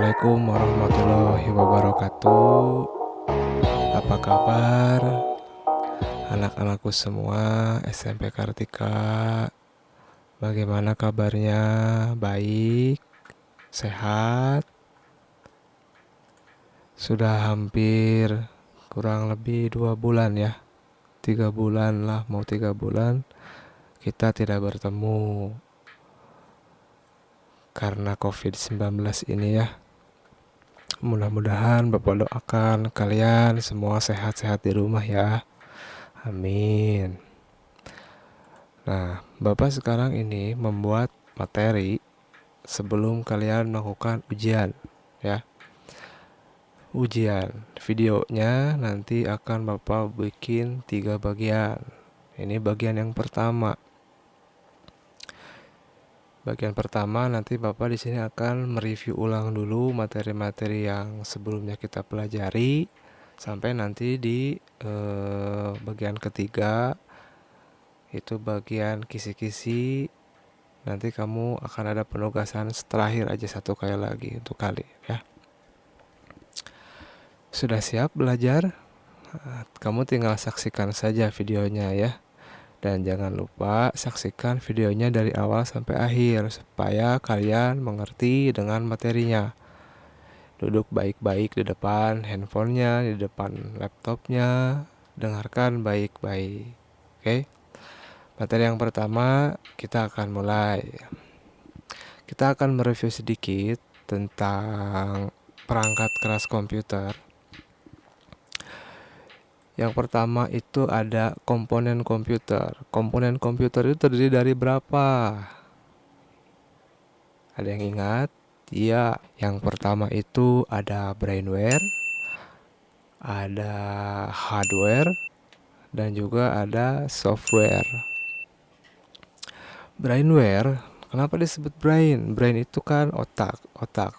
Assalamualaikum warahmatullahi wabarakatuh. Apa kabar anak-anakku semua SMP Kartika? Bagaimana kabarnya? Baik? Sehat? Sudah hampir kurang lebih 2 bulan ya, 3 bulan lah, mau 3 bulan kita tidak bertemu karena COVID-19 ini ya. Mudah-mudahan Bapak doakan kalian semua sehat-sehat di rumah ya. Amin. Nah, Bapak sekarang ini membuat materi sebelum kalian melakukan ujian ya. Ujian videonya nanti akan Bapak bikin 3 bagian. Ini bagian yang pertama. Bagian pertama nanti Bapak di sini akan mereview ulang dulu materi-materi yang sebelumnya kita pelajari sampai nanti di bagian ketiga itu bagian kisi-kisi. Nanti kamu akan ada penugasan terakhir aja satu kali lagi untuk kali ya. Sudah siap belajar? Kamu tinggal saksikan saja videonya ya. Dan jangan lupa saksikan videonya dari awal sampai akhir supaya kalian mengerti dengan materinya. Duduk baik-baik di depan handphonenya, di depan laptopnya, dengarkan baik-baik. Oke? Materi yang pertama kita akan mulai. Kita akan mereview sedikit tentang perangkat keras komputer. Yang pertama itu ada komponen komputer. Komponen komputer itu terdiri dari berapa? Ada yang ingat? Iya, yang pertama itu ada brainware, ada hardware, dan juga ada software. Brainware, kenapa disebut brain? Brain itu kan otak.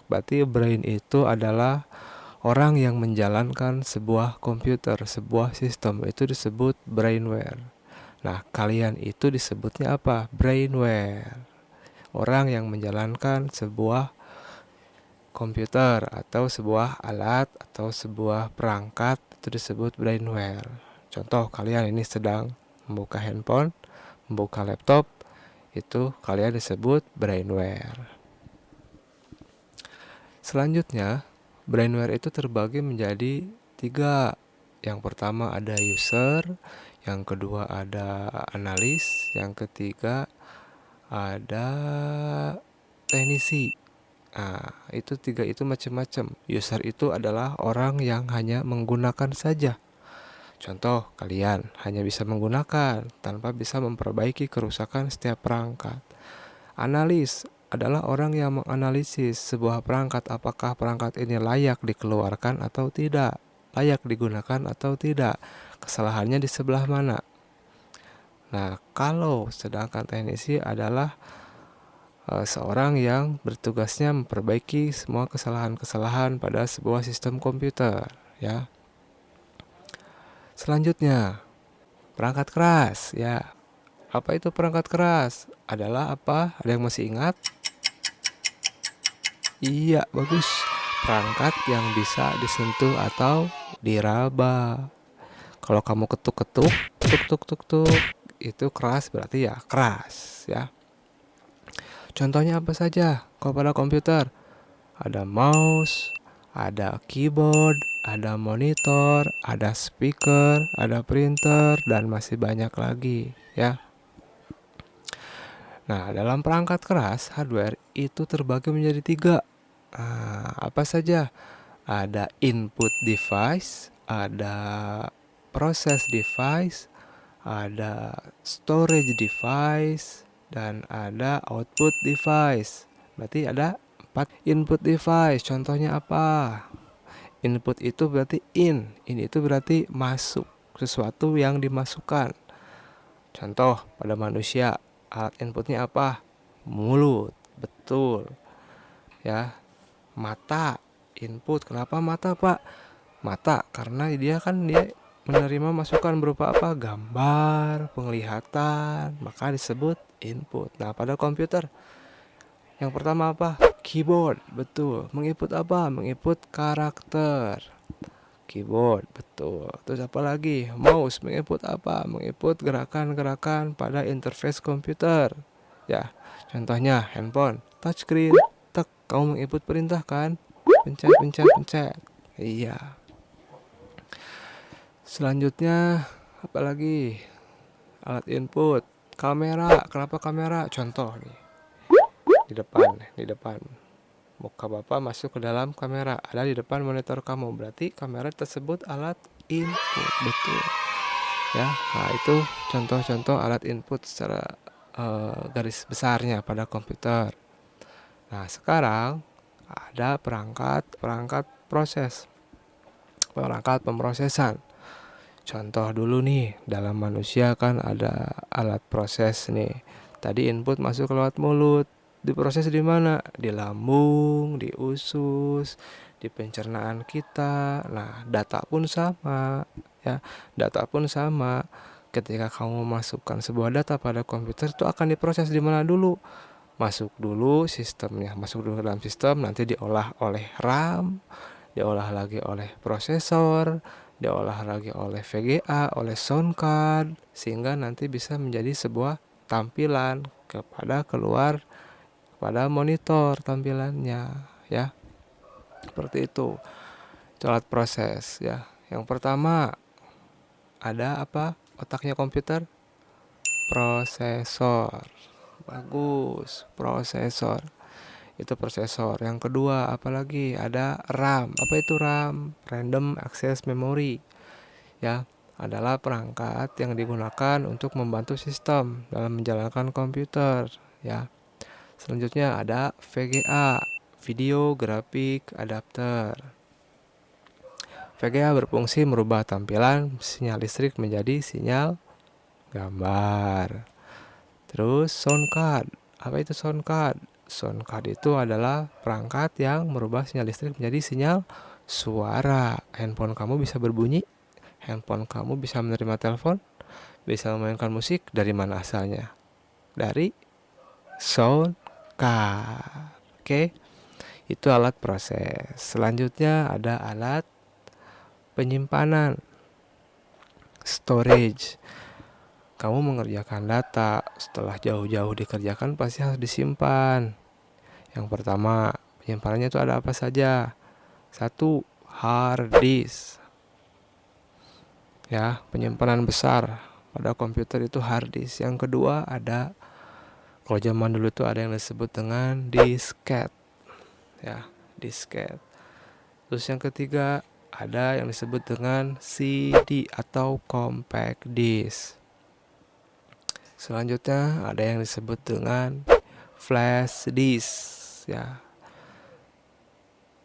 Berarti brain itu adalah orang yang menjalankan sebuah komputer, sebuah sistem, itu disebut brainware. Nah, kalian itu disebutnya apa? Brainware. Orang yang menjalankan sebuah komputer atau sebuah alat atau sebuah perangkat itu disebut brainware. Contoh, kalian ini sedang membuka handphone, membuka laptop, itu kalian disebut brainware. Selanjutnya, brainware itu terbagi menjadi 3. Yang pertama ada user, yang kedua ada analis, yang ketiga ada teknisi. Nah, itu 3 itu macam-macam. User itu adalah orang yang hanya menggunakan saja. Contoh, kalian hanya bisa menggunakan tanpa bisa memperbaiki kerusakan setiap perangkat. Analis adalah orang yang menganalisis sebuah perangkat, apakah perangkat ini layak dikeluarkan atau tidak, layak digunakan atau tidak, kesalahannya di sebelah mana. Nah, kalau sedangkan teknisi adalah seorang yang bertugasnya memperbaiki semua kesalahan-kesalahan pada sebuah sistem komputer ya. Selanjutnya, perangkat keras ya. Apa itu perangkat keras? Adalah apa? Ada yang masih ingat? Iya, bagus. Perangkat yang bisa disentuh atau diraba. Kalau kamu ketuk-ketuk, tuk-tuk-tuk-tuk, itu keras berarti ya keras ya. Contohnya apa saja? Kalau pada komputer, ada mouse, ada keyboard, ada monitor, ada speaker, ada printer, dan masih banyak lagi ya. Nah, dalam perangkat keras, hardware itu terbagi menjadi 3. Apa saja? Ada input device, ada process device, ada storage device, dan ada output device. Berarti ada 4 input device. Contohnya apa? Input itu berarti in itu berarti masuk, sesuatu yang dimasukkan. Contoh, pada manusia, alat inputnya apa? Mulut, betul ya. Mata, input. Kenapa mata, Pak? Mata karena dia menerima masukan berupa apa? Gambar, penglihatan, maka disebut input. Nah, pada komputer yang pertama apa? Keyboard, betul. Menginput apa? Menginput karakter. Keyboard, betul. Terus apa lagi? Mouse, menginput apa? Menginput gerakan-gerakan pada interface komputer. Ya, contohnya handphone, touchscreen. Tek, kamu menginput perintah kan? Pencet, pencet, pencet. Iya. Selanjutnya, apa lagi? Alat input, kamera. Kenapa kamera? Contoh nih, di depan. Muka Bapak masuk ke dalam kamera, ada di depan monitor kamu. Berarti kamera tersebut alat input, betul. Ya, nah itu contoh-contoh alat input secara garis besarnya pada komputer. Nah, sekarang ada perangkat pemrosesan. Contoh dulu nih, dalam manusia kan ada alat proses nih. Tadi input masuk lewat mulut. Diproses di mana? Di lambung, di usus, di pencernaan kita. Nah, data pun sama, ya. Data pun sama. Ketika kamu memasukkan sebuah data pada komputer itu akan diproses di mana dulu? Masuk dulu sistemnya, masuk dulu ke dalam sistem, nanti diolah oleh RAM, diolah lagi oleh prosesor, diolah lagi oleh VGA, oleh sound card, sehingga nanti bisa menjadi sebuah tampilan keluar pada monitor tampilannya, ya. Seperti itu. Itu alat proses, ya. Yang pertama ada apa? Otaknya komputer, prosesor. Bagus, prosesor. Itu prosesor. Yang kedua apalagi? Ada RAM. Apa itu RAM? Random Access Memory. Ya, adalah perangkat yang digunakan untuk membantu sistem dalam menjalankan komputer, ya. Selanjutnya ada VGA, Video Graphic Adapter. VGA berfungsi merubah tampilan sinyal listrik menjadi sinyal gambar. Terus sound card. Apa itu sound card? Sound card itu adalah perangkat yang merubah sinyal listrik menjadi sinyal suara. Handphone kamu bisa berbunyi, handphone kamu bisa menerima telepon, bisa memainkan musik. Dari mana asalnya? Dari sound card. Oke, itu alat proses. Selanjutnya ada alat penyimpanan, storage. Kamu mengerjakan data, setelah jauh-jauh dikerjakan pasti harus disimpan. Yang pertama, penyimpanannya itu ada apa saja? Satu, hard disk. Ya, penyimpanan besar pada komputer itu hard disk. Yang kedua ada, kalau zaman dulu itu ada yang disebut dengan disket. Ya, disket. Terus yang ketiga ada yang disebut dengan CD atau compact disk. Selanjutnya ada yang disebut dengan flash disk, ya.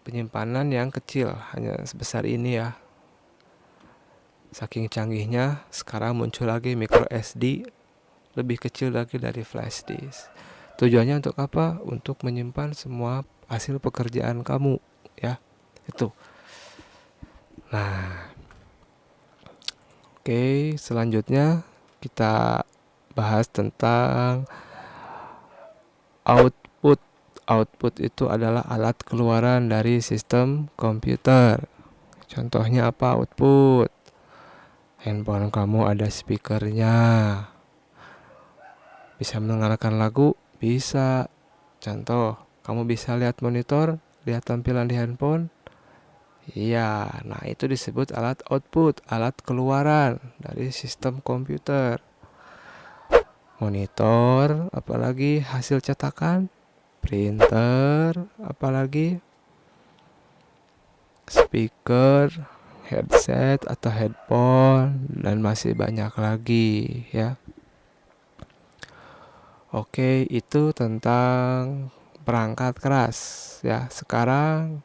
Penyimpanan yang kecil, hanya sebesar ini ya. Saking canggihnya, sekarang muncul lagi micro SD, lebih kecil lagi dari flash disk. Tujuannya untuk apa? Untuk menyimpan semua hasil pekerjaan kamu, ya. Itu. Nah, oke, selanjutnya kita bahas tentang output. Output itu adalah alat keluaran dari sistem komputer. Contohnya apa output? Handphone kamu ada speakernya. Bisa mendengarkan lagu? Bisa. Contoh, kamu bisa lihat monitor, lihat tampilan di handphone? Iya, nah itu disebut alat output, alat keluaran dari sistem komputer. Monitor, apalagi hasil cetakan, printer, apalagi speaker, headset atau headphone, dan masih banyak lagi, ya. Oke, itu tentang perangkat keras, ya. Sekarang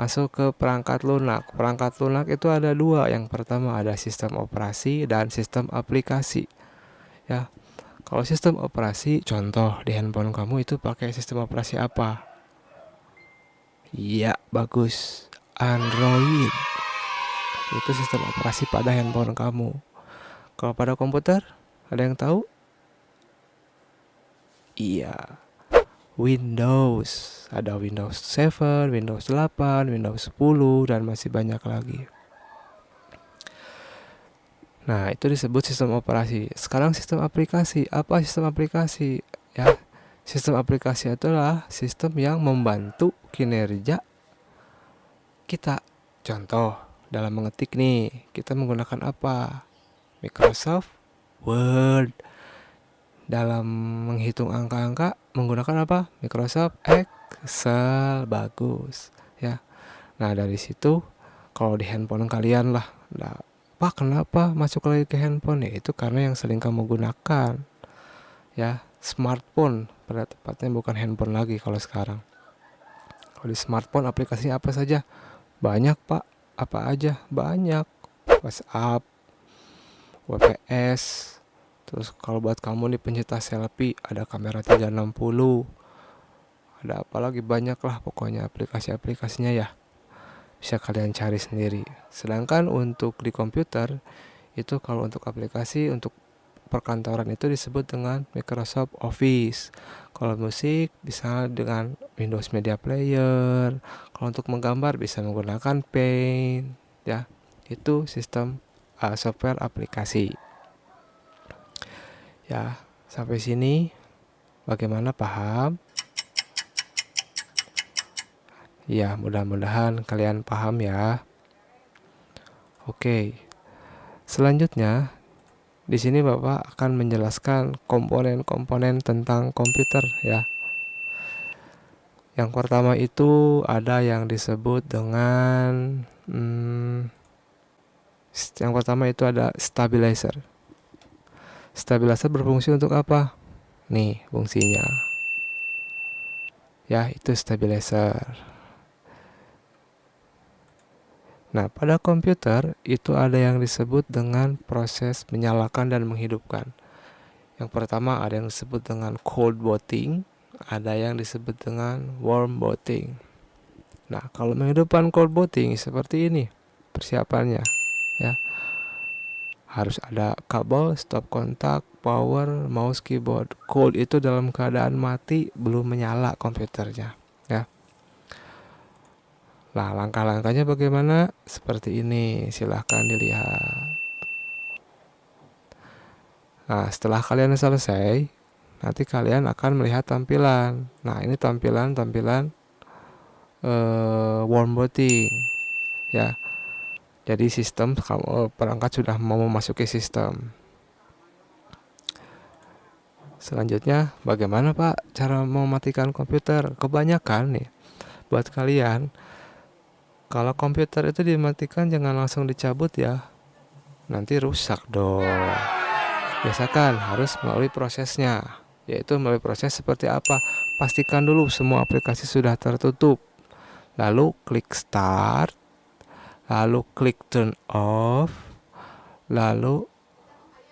masuk ke perangkat lunak. Perangkat lunak itu ada dua. Yang pertama ada sistem operasi dan sistem aplikasi, ya. Kalau sistem operasi, contoh di handphone kamu itu pakai sistem operasi apa? Iya, bagus. Android. Itu sistem operasi pada handphone kamu. Kalau pada komputer, ada yang tahu? Iya. Windows. Ada Windows 7, Windows 8, Windows 10, dan masih banyak lagi. Nah, itu disebut sistem operasi. Sekarang sistem aplikasi. Apa sistem aplikasi? Ya, sistem aplikasi adalah sistem yang membantu kinerja kita. Contoh, dalam mengetik nih, kita menggunakan apa? Microsoft Word. Dalam menghitung angka-angka menggunakan apa? Microsoft Excel. Bagus, ya. Nah, dari situ kalau di handphone kalian lah, nah, Pak, kenapa masuk lagi ke handphone? Ya itu karena yang sering kamu gunakan, ya, smartphone. Pada tepatnya bukan handphone lagi kalau sekarang. Kalau di smartphone aplikasinya apa saja? Banyak, Pak. Apa aja? Banyak. WhatsApp, WPS. Terus kalau buat kamu nih pencinta selfie, ada kamera 360. Ada apa lagi, banyak lah pokoknya aplikasi-aplikasinya ya. Bisa kalian cari sendiri. Sedangkan untuk di komputer itu, kalau untuk aplikasi untuk perkantoran itu disebut dengan Microsoft Office. Kalau musik bisa dengan Windows Media Player. Kalau untuk menggambar bisa menggunakan Paint, ya. Itu sistem software aplikasi. Ya, sampai sini bagaimana, paham? Ya, mudah-mudahan kalian paham ya. Oke. Selanjutnya, di sini Bapak akan menjelaskan komponen-komponen tentang komputer ya. Yang pertama itu ada yang disebut dengan yang pertama itu ada stabilizer. Stabilizer berfungsi untuk apa? Nih fungsinya. Ya, itu stabilizer. Nah, pada komputer itu ada yang disebut dengan proses menyalakan dan menghidupkan. Yang pertama ada yang disebut dengan cold booting, ada yang disebut dengan warm booting. Nah, kalau menghidupkan cold booting seperti ini persiapannya, ya. Harus ada kabel, stop kontak, power, mouse, keyboard. Cold itu dalam keadaan mati, belum menyala komputernya, ya. Nah, langkah-langkahnya bagaimana? Seperti ini, silahkan dilihat. Nah, setelah kalian selesai, nanti kalian akan melihat tampilan. Nah, ini tampilan warm booting, ya. Jadi sistem perangkat sudah mau memasuki sistem. Selanjutnya, bagaimana Pak cara mematikan komputer? Kebanyakan nih, buat kalian, kalau komputer itu dimatikan jangan langsung dicabut ya. Nanti rusak dong. Biasakan harus melalui prosesnya. Yaitu melalui proses seperti apa? Pastikan dulu semua aplikasi sudah tertutup. Lalu klik start. Lalu klik turn off. Lalu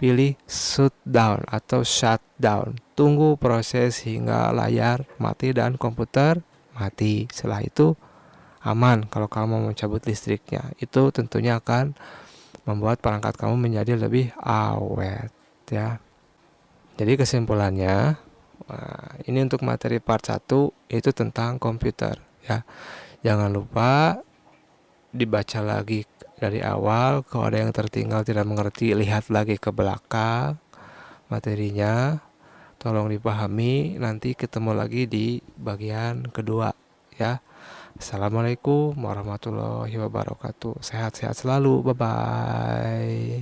pilih shutdown atau shutdown. Tunggu proses hingga layar mati dan komputer mati. Setelah itu aman kalau kamu mencabut listriknya. Itu tentunya akan membuat perangkat kamu menjadi lebih awet, ya. Jadi kesimpulannya, ini untuk materi part 1 itu tentang komputer, ya. Jangan lupa dibaca lagi dari awal. Kalau ada yang tertinggal tidak mengerti, lihat lagi ke belakang materinya. Tolong dipahami. Nanti ketemu lagi di bagian kedua, ya. Assalamualaikum warahmatullahi wabarakatuh. Sehat-sehat selalu. Bye-bye.